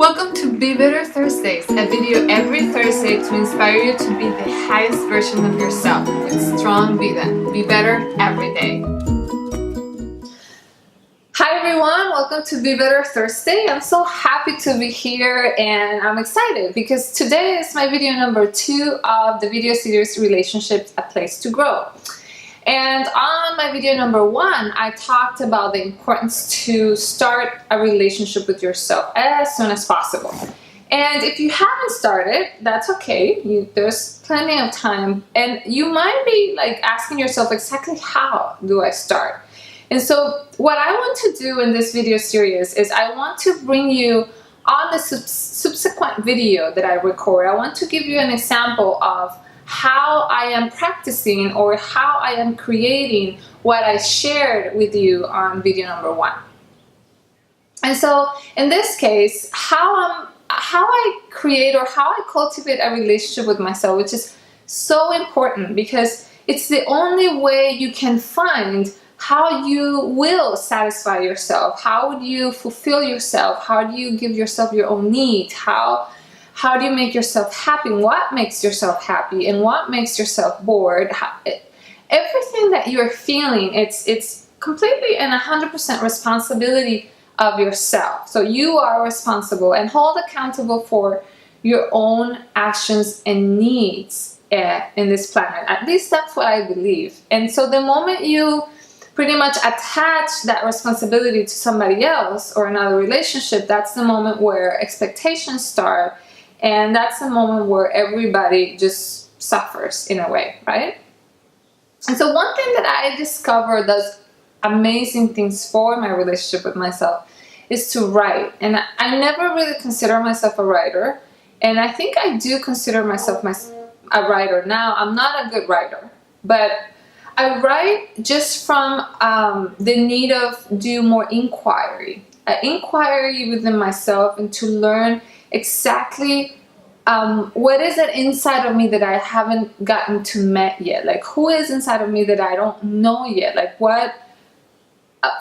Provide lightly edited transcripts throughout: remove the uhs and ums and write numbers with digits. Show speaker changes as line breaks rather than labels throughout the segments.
Welcome to Be Better Thursdays, a video every Thursday to inspire you to be the highest version of yourself with strong vida. Be better every day. Hi everyone, welcome to Be Better Thursday. I'm so happy to be here and I'm excited because today is my video number 2 of the video series Relationships, A Place to Grow. And on my video number 1, I talked about the importance to start a relationship with yourself as soon as possible. And if you haven't started, that's okay. There's plenty of time. And you might be like asking yourself, exactly how do I start? And so what I want to do in this video series is I want to bring you on the subsequent video that I record. I want to give you an example of how I am practicing or how I am creating what I shared with you on video number 1. And so in this case, how I create or how I cultivate a relationship with myself, which is so important because it's the only way you can find how you will satisfy yourself, how would you fulfill yourself, how do you give yourself your own needs, how do you make yourself happy, what makes yourself happy, and what makes yourself bored. Everything that you're feeling, it's completely and 100% responsibility of yourself. So you are responsible and hold accountable for your own actions and needs in this planet. At least that's what I believe. And so the moment you pretty much attach that responsibility to somebody else or another relationship, that's the moment where expectations start. And that's the moment where everybody just suffers in a way, right? And so one thing that I discovered does amazing things for my relationship with myself is to write. And I never really consider myself a writer. And I think I do consider myself a writer now. I'm not a good writer, but I write just from the need of do more inquiry. Inquiry within myself and to learn exactly what is it inside of me that I haven't gotten to met yet. Like who is inside of me that I don't know yet. Like what,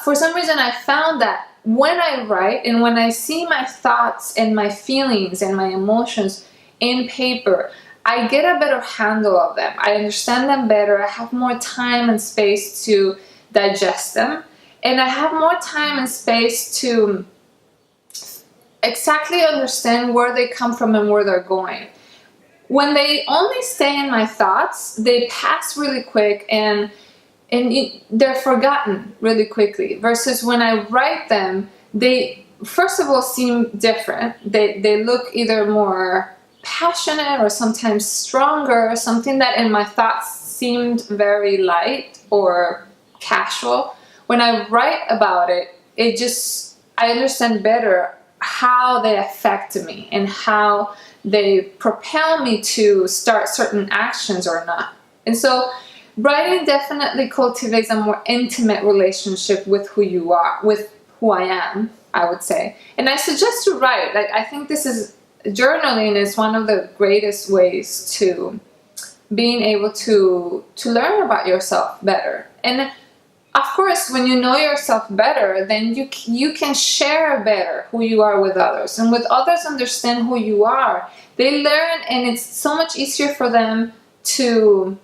for some reason I found that when I write and when I see my thoughts and my feelings and my emotions in paper, I get a better handle of them. I understand them better. I have more time and space to digest them. And I have more time and space to exactly understand where they come from and where they're going. When they only stay in my thoughts, they pass really quick and they're forgotten really quickly. Versus when I write them, they first of all seem different. They look either more passionate or sometimes stronger, something that in my thoughts seemed very light or casual. When I write about it, I understand better how they affect me and how they propel me to start certain actions or not. And so writing definitely cultivates a more intimate relationship with who you are, with who I am, I would say. And I suggest to write. Like I think journaling is one of the greatest ways to being able to learn about yourself better. And of course, when you know yourself better, then you can share better who you are with others. And with others understand who you are, they learn and it's so much easier for them to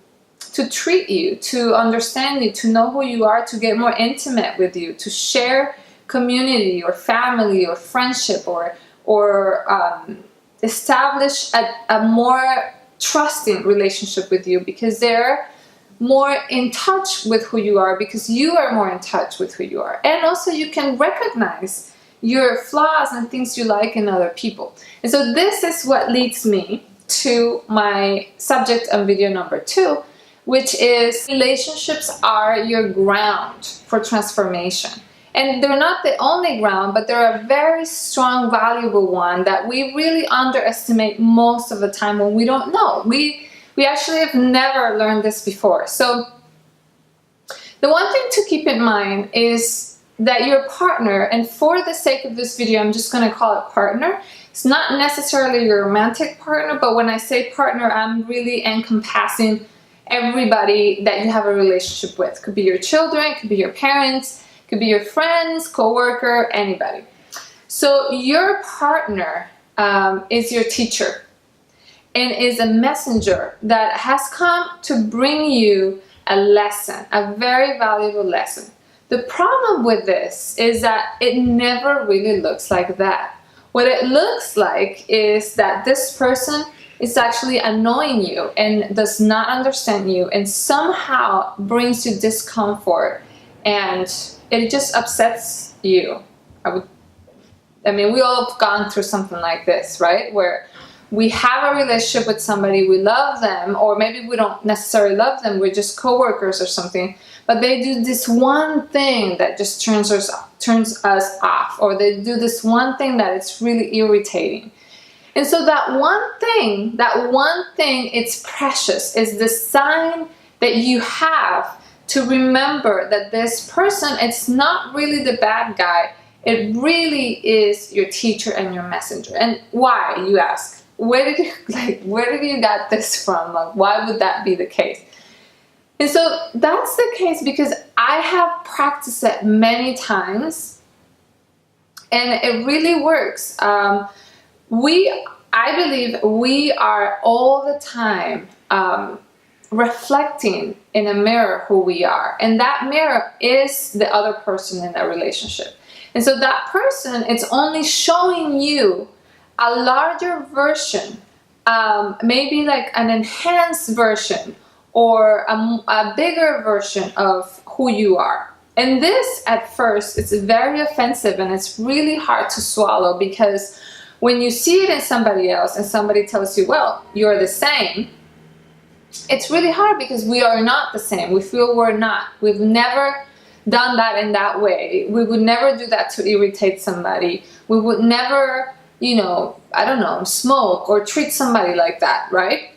treat you, to understand you, to know who you are, to get more intimate with you, to share community or family or friendship or establish a more trusting relationship with you because they're more in touch with who you are because you are more in touch with who you are. And also you can recognize your flaws and things you like in other people. And so this is what leads me to my subject on video number 2, which is relationships are your ground for transformation. And they're not the only ground, but they're a very strong, valuable one that we really underestimate most of the time when we don't know. We actually have never learned this before. So the one thing to keep in mind is that your partner, and for the sake of this video, I'm just going to call it partner. It's not necessarily your romantic partner, but when I say partner, I'm really encompassing everybody that you have a relationship with. It could be your children, it could be your parents, it could be your friends, co-worker, anybody. So your partner is your teacher and is a messenger that has come to bring you a lesson, a very valuable lesson. The problem with this is that it never really looks like that. What it looks like is that this person is actually annoying you and does not understand you and somehow brings you discomfort, and it just upsets you. I mean, we all have gone through something like this, right? Where we have a relationship with somebody, we love them, or maybe we don't necessarily love them, we're just coworkers or something, but they do this one thing that just turns us off, or they do this one thing that it's really irritating. And so that one thing, it's precious. It's the sign that you have to remember that this person, it's not really the bad guy. It really is your teacher and your messenger. And why, you ask? Where did you got this from? Like, why would that be the case? And so that's the case because I have practiced it many times, and it really works. I believe we are all the time reflecting in a mirror who we are, and that mirror is the other person in that relationship. And so that person, it's only showing you a larger version, maybe like an enhanced version or a bigger version of who you are. And this, at first, it's very offensive and it's really hard to swallow, because when you see it in somebody else and somebody tells you, well, you're the same, it's really hard because we are not the same. We feel we're not. We've never done that in that way. We would never do that to irritate somebody. We would never, I don't know, smoke or treat somebody like that, right?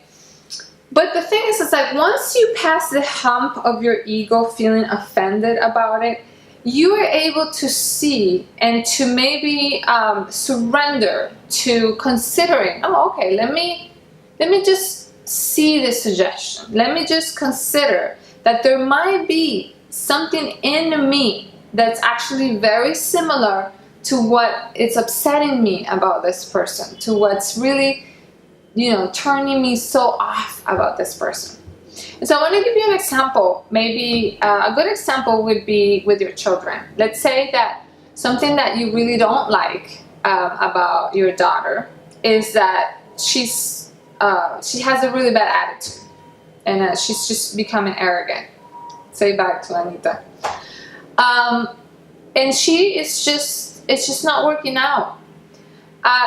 But the thing is, it's like once you pass the hump of your ego feeling offended about it, you are able to see and to maybe surrender to considering, oh, okay, let me just see the suggestion. Let me just consider that there might be something in me that's actually very similar to what is upsetting me about this person, to what's really, turning me so off about this person. And so I want to give you an example. Maybe a good example would be with your children. Let's say that something that you really don't like about your daughter is that she has a really bad attitude, and she's just becoming arrogant. Say back to Anita. And it's just not working out.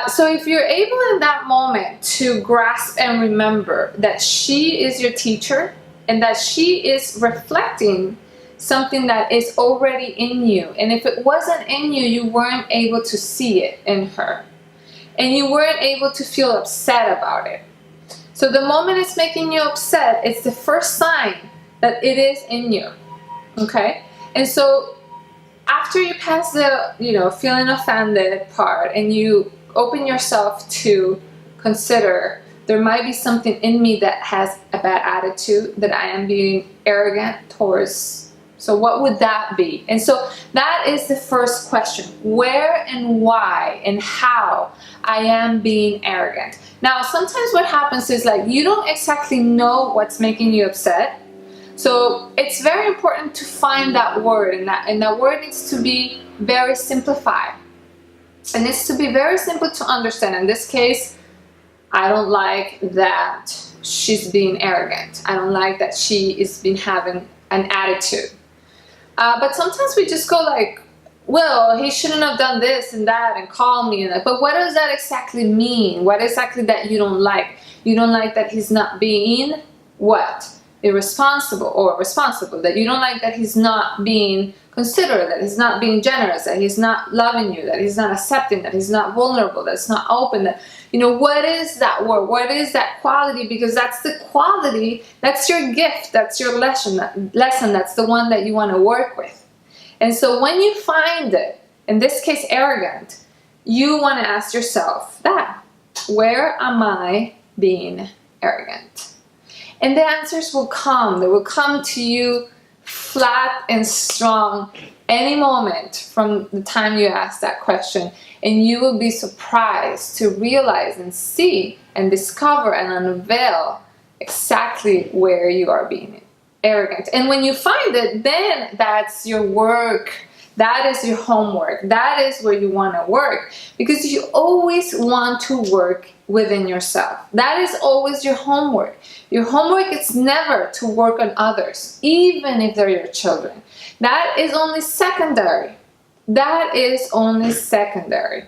So if you're able in that moment to grasp and remember that she is your teacher and that she is reflecting something that is already in you, and if it wasn't in you, you weren't able to see it in her, and you weren't able to feel upset about it. So the moment it's making you upset, it's the first sign that it is in you, okay? And so after you pass the, feeling offended part, and you open yourself to consider, there might be something in me that has a bad attitude, that I am being arrogant towards. So what would that be? And so that is the first question. Where and why and how I am being arrogant. Now, sometimes what happens is like you don't exactly know what's making you upset. So it's very important to find that word, and that word needs to be very simplified. It needs to be very simple to understand. In this case, I don't like that she's being arrogant. I don't like that she is been having an attitude. But sometimes we just go like, well, he shouldn't have done this and that and call me. But what does that exactly mean? What exactly that you don't like? You don't like that he's not being what? Irresponsible or responsible. That you don't like that he's not being considerate, that he's not being generous, that he's not loving you, that he's not accepting, that he's not vulnerable, that he's not open. That, what is that word? What is that quality? Because that's the quality, that's your gift, that's your lesson, that's the one that you want to work with. And so when you find it, in this case arrogant, you want to ask yourself that, where am I being arrogant? And the answers will come. They will come to you flat and strong any moment from the time you ask that question, and you will be surprised to realize and see and discover and unveil exactly where you are being arrogant. And when you find it, then that's your work. That is your homework. That is where you want to work, because you always want to work within yourself. That is always your homework. Your homework is never to work on others, even if they're your children. That is only secondary. That is only secondary.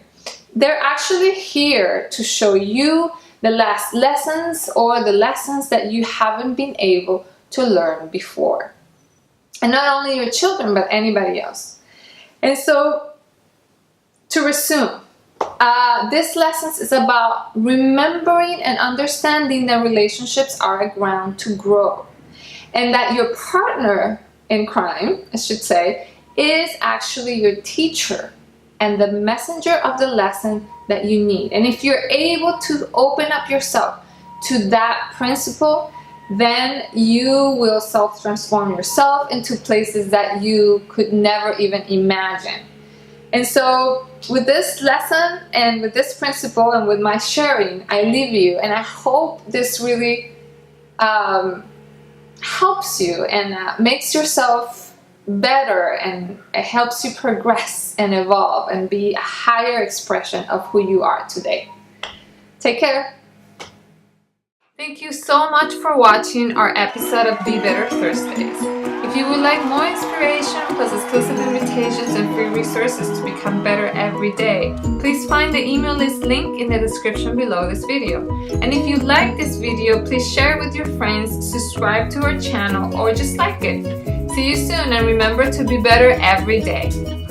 They're actually here to show you the last lessons or the lessons that you haven't been able to learn before. And not only your children, but anybody else. And so, to resume, this lesson is about remembering and understanding that relationships are a ground to grow. And that your partner in crime, I should say, is actually your teacher and the messenger of the lesson that you need. And if you're able to open up yourself to that principle, then you will self-transform yourself into places that you could never even imagine. And so with this lesson and with this principle and with my sharing, I leave you, and I hope this really helps you and makes yourself better, and it helps you progress and evolve and be a higher expression of who you are today. Take care. Thank you so much for watching our episode of Be Better Thursdays. If you would like more inspiration plus exclusive invitations and free resources to become better every day, please find the email list link in the description below this video. And if you like this video, please share it with your friends, subscribe to our channel, or just like it. See you soon, and remember to be better every day.